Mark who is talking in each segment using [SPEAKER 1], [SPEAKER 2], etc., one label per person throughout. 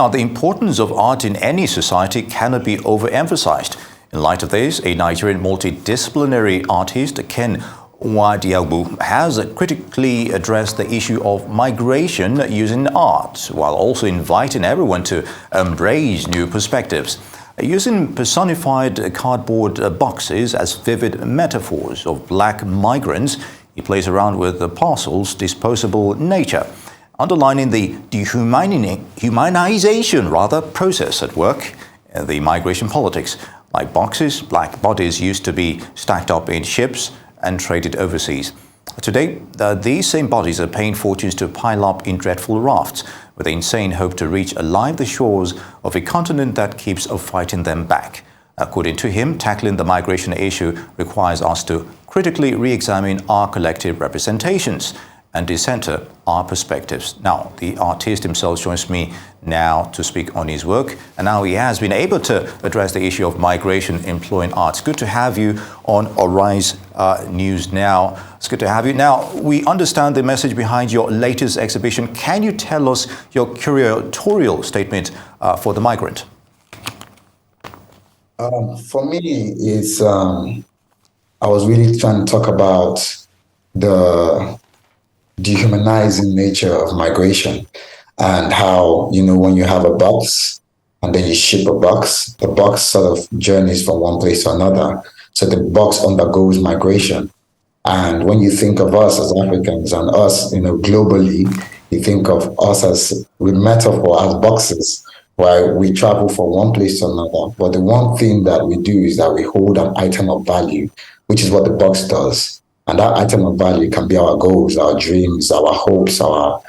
[SPEAKER 1] Now, the importance of art in any society cannot be overemphasized. In light of this, a Nigerian multidisciplinary artist, Ken Nwadiogbu, has critically addressed the issue of migration using art, while also inviting everyone to embrace new perspectives. Using personified cardboard boxes as vivid metaphors of black migrants, he plays around with the parcel's disposable nature, underlining the dehumanization process at work in the migration politics. Like boxes, black bodies used to be stacked up in ships and traded overseas. Today, these same bodies are paying fortunes to pile up in dreadful rafts, with the insane hope to reach alive the shores of a continent that keeps fighting them back. According to him, tackling the migration issue requires us to critically re-examine our collective representations and decenter our perspectives. Now, the artist himself joins me now to speak on his work, and now he has been able to address the issue of migration employing arts. Good to have you on Arise News Now. It's good to have you. Now, we understand the message behind your latest exhibition. Can you tell us your curatorial statement for the migrant?
[SPEAKER 2] For me, it's I was really trying to talk about the dehumanizing nature of migration, and how, when you have a box and then you ship a box, the box sort of journeys from one place to another. So the box undergoes migration. And when you think of us as Africans and us, globally, you think of us as, with metaphor, as boxes, where we travel from one place to another. But the one thing that we do is that we hold an item of value, which is what the box does. And that item of value can be our goals, our dreams, our hopes, our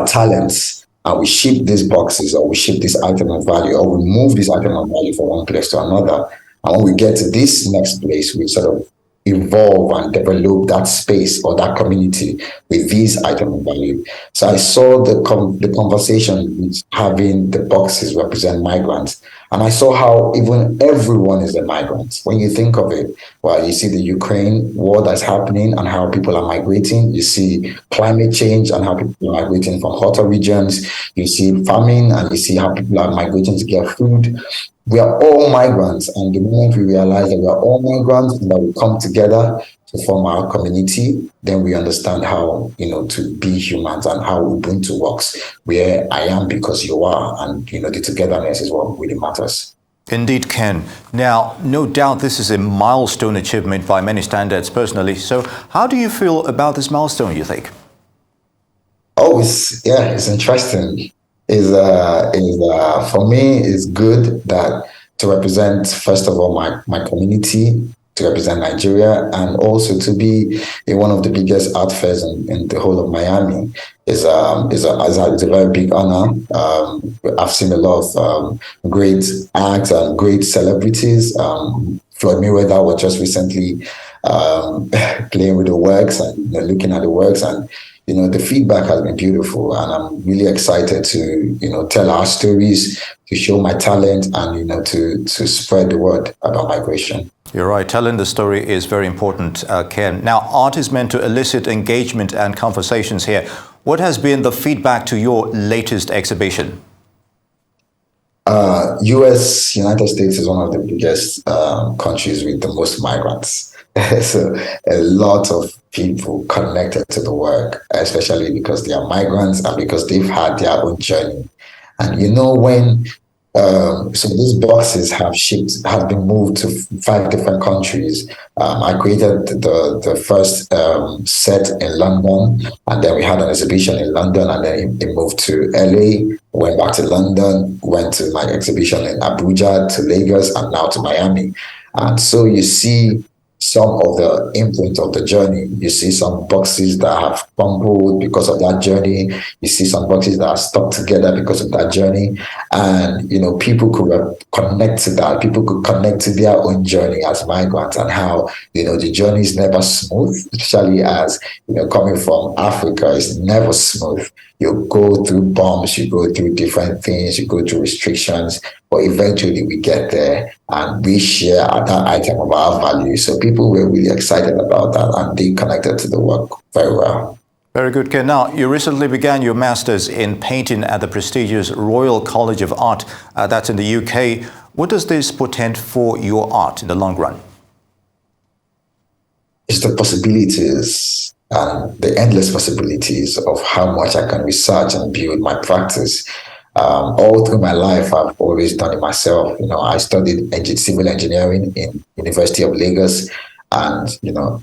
[SPEAKER 2] talents. And we ship these boxes, or we ship this item of value, or we move this item of value from one place to another. And when we get to this next place, we sort of evolve and develop that space or that community with these items of value. So I saw the conversation with having the boxes represent migrants. And I saw how even everyone is a migrant. When you think of it, well, you see the Ukraine war that's happening and how people are migrating. You see climate change and how people are migrating from hotter regions. You see famine, and you see how people are migrating to get food. We are all migrants, and the moment we realize that we are all migrants and that we come together to form our community, then we understand how, to be humans and how Ubuntu works, where I am because you are, and, the togetherness is what really matters.
[SPEAKER 1] Indeed, Ken. Now, no doubt this is a milestone achievement by many standards personally. So how do you feel about this milestone, you think?
[SPEAKER 2] Oh, it's interesting. For me, it's good that to represent, first of all, my community, to represent Nigeria, and also to be in one of the biggest art fairs in the whole of Miami is a very big honor. I've seen a lot of great acts and great celebrities. Floyd Mayweather was just recently playing with the works and looking at the works, and the feedback has been beautiful, and I'm really excited to, tell our stories, to show my talent, and, to spread the word about migration.
[SPEAKER 1] You're right. Telling the story is very important, Ken. Now, art is meant to elicit engagement and conversations here. What has been the feedback to your latest exhibition?
[SPEAKER 2] United States is one of the biggest countries with the most migrants. So a lot of people connected to the work, especially because they are migrants and because they've had their own journey. And when so these boxes have been moved to 5 different countries. I created the first set in London, and then we had an exhibition in London, and then it moved to LA, went back to London, went to my exhibition in Abuja, to Lagos, and now to Miami. And so you see some of the imprint of the journey. You see some boxes that have crumbled because of that journey. You see some boxes that are stuck together because of that journey. And, people could connect to that. People could connect to their own journey as migrants, and how, the journey is never smooth, especially as, coming from Africa, it's never smooth. You go through bumps, you go through different things, you go through restrictions, but eventually we get there and we share that item of our value. So people were really excited about that, and they connected to the work very well.
[SPEAKER 1] Very good, Ken. Now, you recently began your master's in painting at the prestigious Royal College of Art. That's in the UK. What does this portend for your art in the long run?
[SPEAKER 2] It's the possibilities and the endless possibilities of how much I can research and build my practice. All through my life, I've always done it myself. I studied civil engineering in University of Lagos, and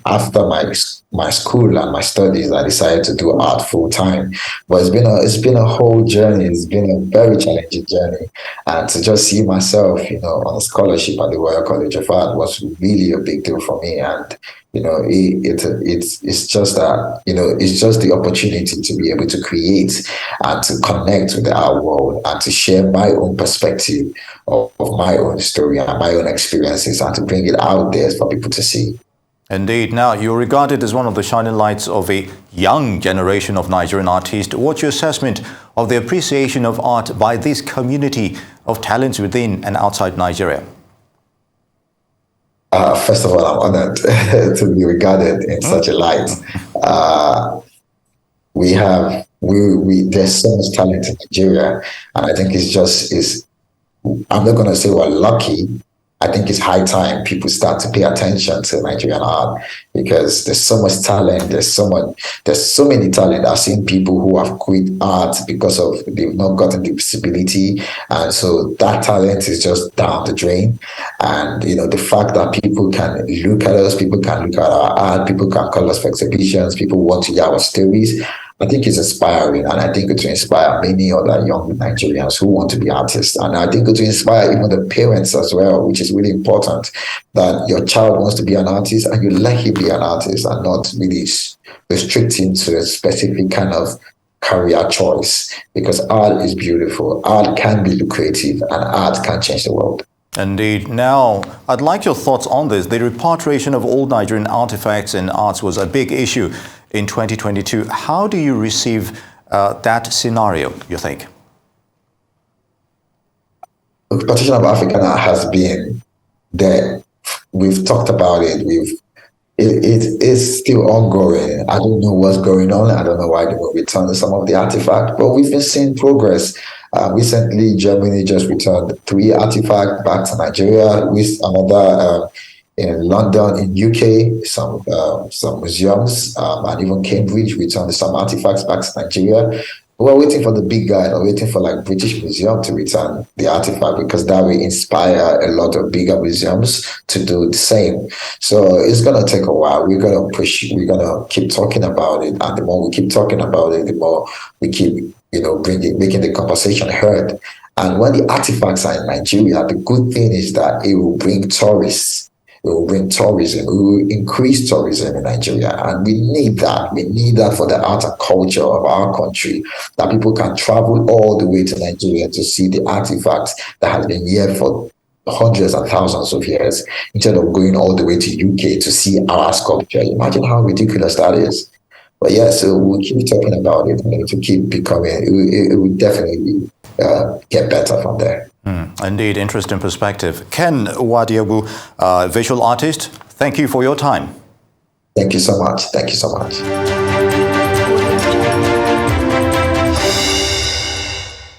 [SPEAKER 2] after my school and my studies, I decided to do art full time. But it's been a whole journey. It's been a very challenging journey, and to just see myself, on a scholarship at the Royal College of Art was really a big deal for me. And it's just that it's just the opportunity to be able to create and to connect with the art world and to share my own perspective of my own story and my own experiences and to bring it out there for people to see.
[SPEAKER 1] Indeed. Now, you're regarded as one of the shining lights of a young generation of Nigerian artists. What's your assessment of the appreciation of art by this community of talents within and outside Nigeria?
[SPEAKER 2] First of all, I'm honored to be regarded in such a light. There's so much talent in Nigeria, and I think I'm not going to say we're lucky. I think it's high time people start to pay attention to Nigerian art, because there's so much talent. There's so many talent. I've seen people who have quit art because they've not gotten the visibility, and so that talent is just down the drain. And the fact that people can look at us, people can look at our art, people can call us for exhibitions, people want to hear our stories, I think it's inspiring, and I think it will inspire many other young Nigerians who want to be artists. And I think it will inspire even the parents as well, which is really important, that your child wants to be an artist and you let him be an artist and not really restrict him to a specific kind of career choice, because art is beautiful, art can be lucrative, and art can change the world.
[SPEAKER 1] Indeed. Now, I'd like your thoughts on this. The repatriation of all Nigerian artifacts and arts was a big issue in 2022. How do you receive that scenario, you think?
[SPEAKER 2] The repatriation of African art has been there. We've talked about it. It is still ongoing. I don't know what's going on. I don't know why they will return some of the artifacts, but we've been seeing progress. Recently, Germany just returned 3 artifacts back to Nigeria, with another in London, in UK, some museums, and even Cambridge returned some artifacts back to Nigeria. We're waiting for the big guy. We're waiting for British Museum to return the artifact, because that will inspire a lot of bigger museums to do the same. So it's going to take a while. We're going to push. We're going to keep talking about it. And the more we keep talking about it, the more we keep, making the conversation heard. And when the artifacts are in Nigeria, the good thing is that it will bring tourists. It will bring tourism. It will increase tourism in Nigeria. And we need that. We need that for the art and culture of our country, that people can travel all the way to Nigeria to see the artifacts that have been here for hundreds and thousands of years, instead of going all the way to UK to see our sculpture. Imagine how ridiculous that is. But yeah, so we'll keep talking about it, and it will keep becoming, it will definitely get better from there.
[SPEAKER 1] Indeed, interesting perspective. Ken Nwadiogbu, visual artist, thank you for your time.
[SPEAKER 2] Thank you so much. Thank you so much.